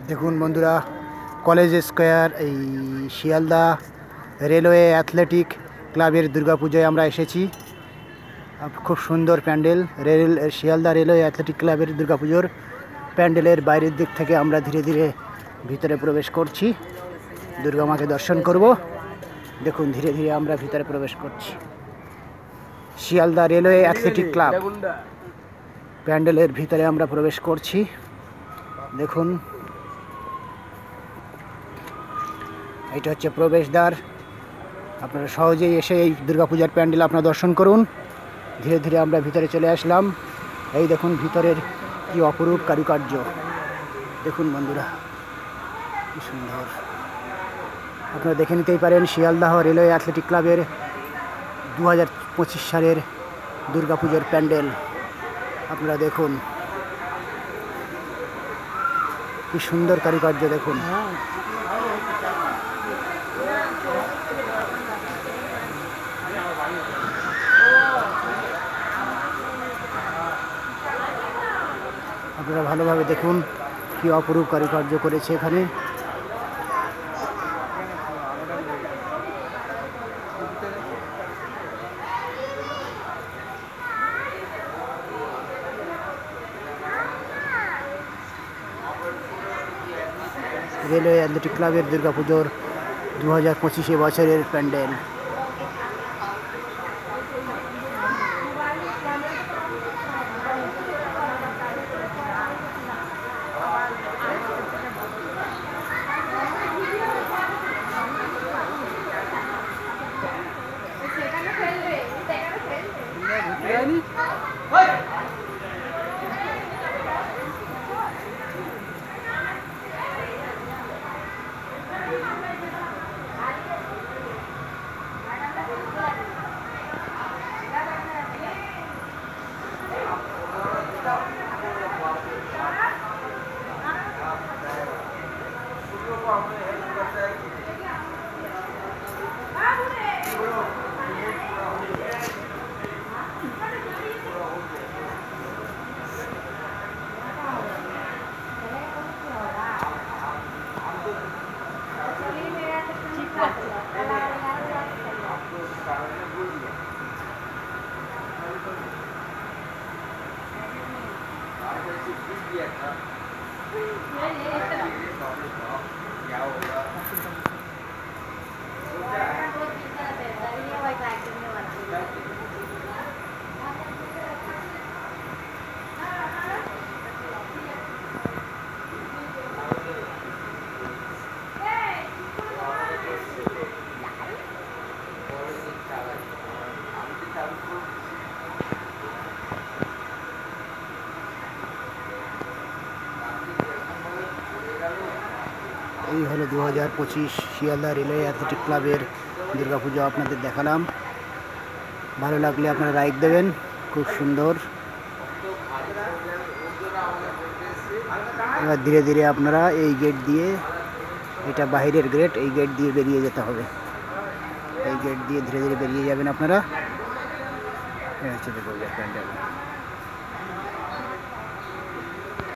দেখুন বন্ধুরা, college square এই শিয়ালদা রেলওয়ে অ্যাথলেটিক ক্লাবের দুর্গাপূজায় আমরা এসেছি। খুব সুন্দর প্যান্ডেল। শিয়ালদা রেলওয়ে অ্যাথলেটিক ক্লাবের দুর্গাপুজোর প্যান্ডেলের বাইরের দিক থেকে আমরা ধীরে ধীরে ভিতরে প্রবেশ করছি। দুর্গা মাকে দর্শন করব। দেখুন ধীরে ধীরে আমরা ভিতরে প্রবেশ করছি। শিয়ালদা রেলওয়ে অ্যাথলেটিক ক্লাব প্যান্ডেলের ভিতরে আমরা প্রবেশ করছি। দেখুন এটা হচ্ছে প্রবেশদ্বার। আপনারা সহজেই এসে এই দুর্গাপূজার প্যান্ডেল আপনারা দর্শন করুন। ধীরে ধীরে আমরা ভিতরে চলে আসলাম। এই দেখুন ভিতরের কি অপরূপ কারুকার্য। দেখুন বন্ধুরা কি সুন্দর। আপনারা দেখে নিতেই পারেন শিয়ালদাহ রেলওয়ে অ্যাথলেটিক ক্লাবের 2025 সালের দুর্গাপূজার প্যান্ডেল। আপনারা দেখুন কি সুন্দর কারুকার্য। দেখুন আপনারা ভালোভাবে দেখুন কি অপরূপ কারুকার্য করেছে এখানে। রেলওয়ে অ্যাথলেটিক ক্লাবের দুর্গাপুজোর 2025 বছরের প্যান্ডেল। এই হলো 2025 শিয়ালদা রেলওয়ে অ্যাথলেটিক ক্লাবের দুর্গাপুজো আপনাদের দেখালাম। ভালো লাগলে আপনারা লাইক দেবেন। খুব সুন্দর। এবার ধীরে ধীরে আপনারা এই গেট দিয়ে, এটা বাইরের গেট, এই গেট দিয়ে বেরিয়ে যেতে হবে। এই গেট দিয়ে ধীরে ধীরে বেরিয়ে যাবেন আপনারা। এই হচ্ছে দেখুন প্যান্ডেল।